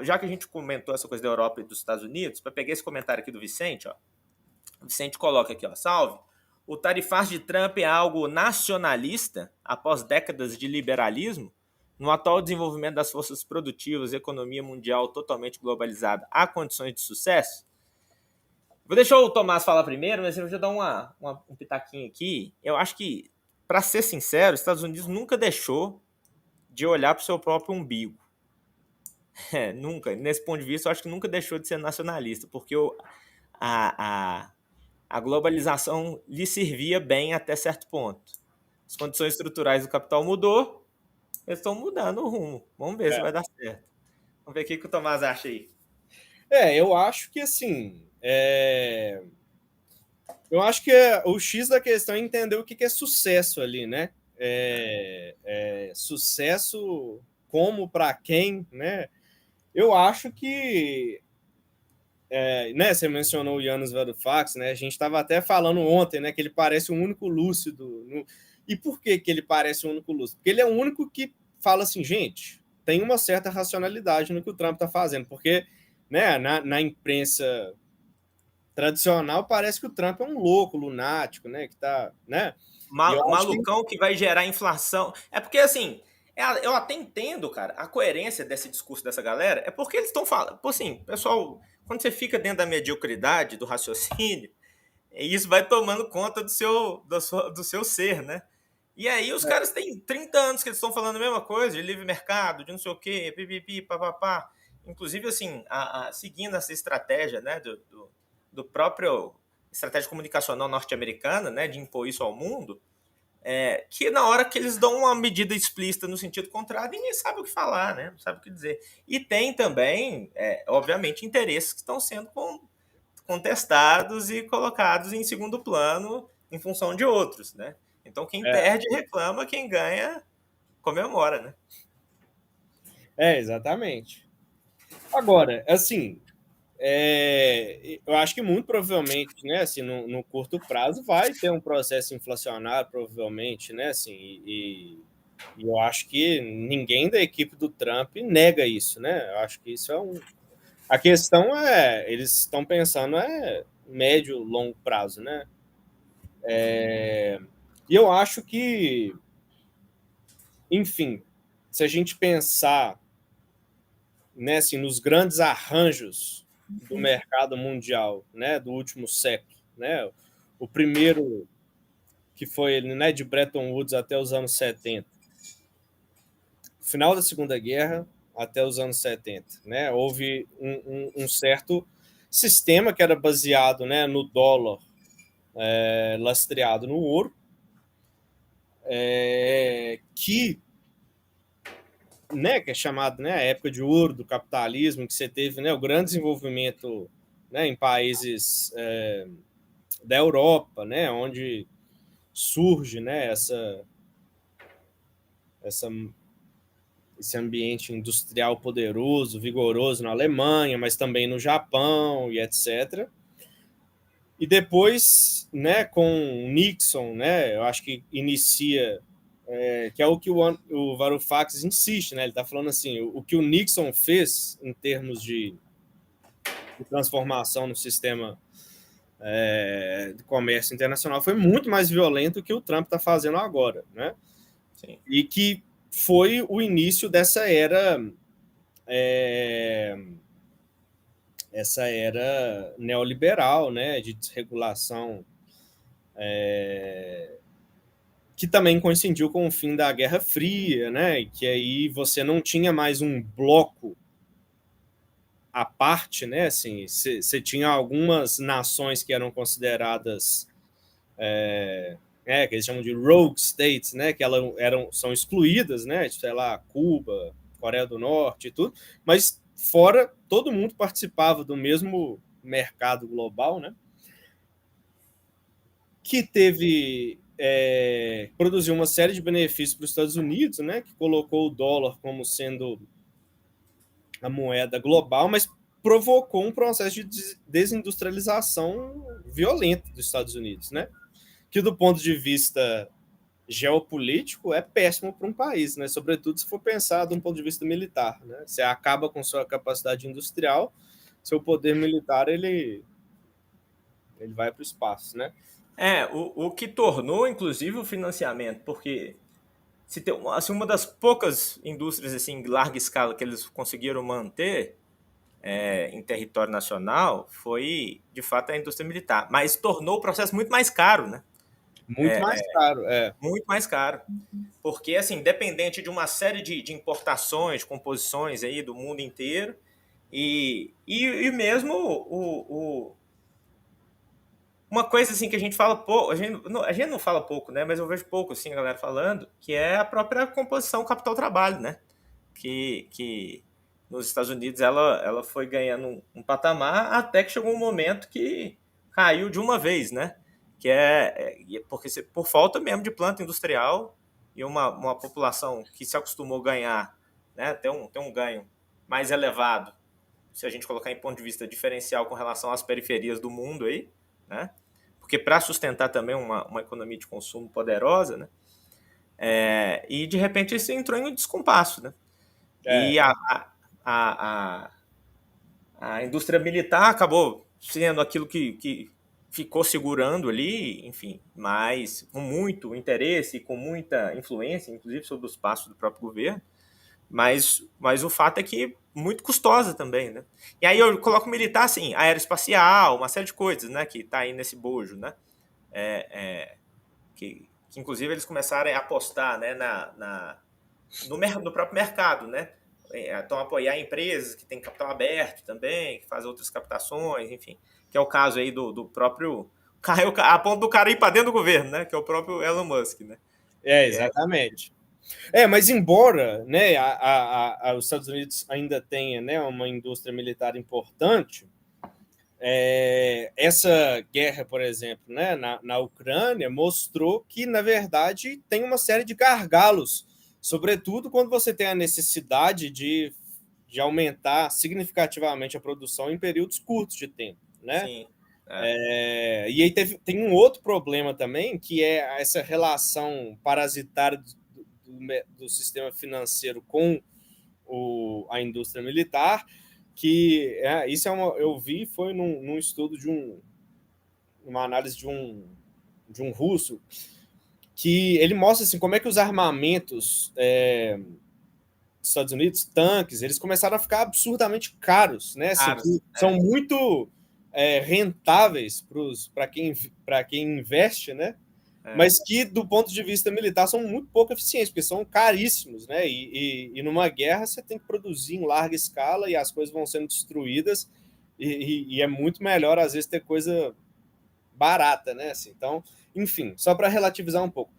já que a gente comentou essa coisa da Europa e dos Estados Unidos, para pegar esse comentário aqui do Vicente, ó, o Vicente coloca aqui, ó, salve. O tarifário de Trump é algo nacionalista após décadas de liberalismo? No atual desenvolvimento das forças produtivas, economia mundial totalmente globalizada, há condições de sucesso? Vou deixar o Tomás falar primeiro, mas eu vou dar um pitaquinho aqui. Eu acho que, para ser sincero, os Estados Unidos nunca deixou de olhar para o seu próprio umbigo. Nunca. Nesse ponto de vista, eu acho que nunca deixou de ser nacionalista, porque a, a, a globalização lhe servia bem até certo ponto. As condições estruturais do capital mudou, eles estão mudando o rumo. Vamos ver se vai dar certo. Vamos ver o que o Tomás acha aí. Eu acho que assim. Eu acho que o X da questão é entender o que é sucesso ali, né? Sucesso como, para quem, né? Eu acho que né, você mencionou o Yanis Varoufakis, né? A gente estava até falando ontem, né, que ele parece o único lúcido. E por que ele parece o único lúcido? Porque ele é o único que fala assim, gente, tem uma certa racionalidade no que o Trump está fazendo, porque né, na imprensa tradicional parece que o Trump é um louco, lunático, né, que tá, né? E eu acho Malucão que vai gerar inflação. É porque, assim, eu até entendo, cara, a coerência desse discurso dessa galera é porque eles estão falando. Assim, pessoal, quando você fica dentro da mediocridade, do raciocínio, isso vai tomando conta do seu ser, né? E aí os caras têm 30 anos que eles estão falando a mesma coisa, de livre mercado, de não sei o quê, pipipi, papapá. Inclusive, assim, seguindo essa estratégia, né, do próprio estratégia comunicacional norte-americana, né, de impor isso ao mundo, que na hora que eles dão uma medida explícita no sentido contrário, ninguém sabe o que falar, né, não sabe o que dizer. E tem também, obviamente, interesses que estão sendo contestados e colocados em segundo plano em função de outros, né? Então quem perde reclama, quem ganha comemora, né? exatamente. Agora, assim, eu acho que muito provavelmente, né, assim, no curto prazo vai ter um processo inflacionário, provavelmente, né, assim, e eu acho que ninguém da equipe do Trump nega isso, né? Eu acho que isso é um. A questão eles estão pensando médio, longo prazo, né? E eu acho que, enfim, se a gente pensar, né, assim, nos grandes arranjos do mercado mundial, né, do último século, né? O primeiro que foi, né, de Bretton Woods até os anos 70, final da Segunda Guerra até os anos 70, né? Houve um certo sistema que era baseado, né, no dólar lastreado no ouro, que é chamado, né, a época de ouro do capitalismo, que você teve, né, o grande desenvolvimento, né, em países da Europa, né, onde surge, né, esse ambiente industrial poderoso, vigoroso na Alemanha, mas também no Japão e etc. E depois, né, com Nixon, né, eu acho que inicia, que é o que o Varoufakis insiste, né, ele está falando assim, o que o Nixon fez em termos de transformação no sistema de comércio internacional foi muito mais violento que o Trump está fazendo agora, né? Sim. E que foi o início dessa era essa era neoliberal, né, de desregulação, que também coincidiu com o fim da Guerra Fria, né, e que aí você não tinha mais um bloco à parte, né, assim, você tinha algumas nações que eram consideradas que eles chamam de rogue states, né, que são excluídas, né, sei lá, Cuba, Coreia do Norte e tudo, mas fora todo mundo participava do mesmo mercado global, né, que produziu uma série de benefícios para os Estados Unidos, né, que colocou o dólar como sendo a moeda global, mas provocou um processo de desindustrialização violento dos Estados Unidos, né, que do ponto de vista geopolítico, é péssimo para um país, né? Sobretudo se for pensar de um ponto de vista militar, né? Você acaba com sua capacidade industrial, seu poder militar ele vai para o espaço, né? O que tornou, inclusive, o financiamento, porque se tem, assim, uma das poucas indústrias assim, em larga escala que eles conseguiram manter em território nacional foi, de fato, a indústria militar. Mas tornou o processo muito mais caro, né? Muito mais caro, Muito mais caro. Porque, assim, dependente de uma série de importações, de composições aí do mundo inteiro, e mesmo uma coisa assim que a gente fala pouco, a gente não fala pouco, né? Mas eu vejo pouco assim a galera falando, que é a própria composição capital-trabalho, né? Que nos Estados Unidos ela foi ganhando um patamar até que chegou um momento que caiu de uma vez, né? Que porque por falta mesmo de planta industrial e uma população que se acostumou a ganhar, né? Ter um ganho mais elevado, se a gente colocar em ponto de vista diferencial com relação às periferias do mundo aí, né? Porque para sustentar também uma economia de consumo poderosa, né? E de repente isso entrou em um descompasso, né? E a, a indústria militar acabou sendo aquilo que ficou segurando ali, enfim, mas com muito interesse, com muita influência, inclusive sobre os passos do próprio governo. Mas o fato é que muito custosa também, né? E aí eu coloco militar assim, aeroespacial, uma série de coisas, né? Que tá aí nesse bojo, né? Que inclusive eles começaram a apostar, né? No próprio mercado, né? Então apoiar empresas que têm capital aberto também, que fazem outras captações, enfim. Que é o caso aí do próprio... A ponto do cara ir para dentro do governo, né? Que é o próprio Elon Musk, né? Exatamente. Mas embora, né, os Estados Unidos ainda tenha, né, uma indústria militar importante, essa guerra, por exemplo, né, na Ucrânia, mostrou que, na verdade, tem uma série de gargalos, sobretudo quando você tem a necessidade de aumentar significativamente a produção em períodos curtos de tempo, né? Sim. E aí tem um outro problema também, que é essa relação parasitária do sistema financeiro com a indústria militar, que isso eu vi foi num estudo uma análise de um russo, que ele mostra assim, como é que os armamentos dos Estados Unidos, tanques, eles começaram a ficar absurdamente caros, né? Assim, que são muito rentáveis para quem investe, né? Mas que, do ponto de vista militar, são muito pouco eficientes, porque são caríssimos, né? E numa guerra você tem que produzir em larga escala e as coisas vão sendo destruídas, e é muito melhor, às vezes, ter coisa barata, né? Assim, então, enfim, só para relativizar um pouco.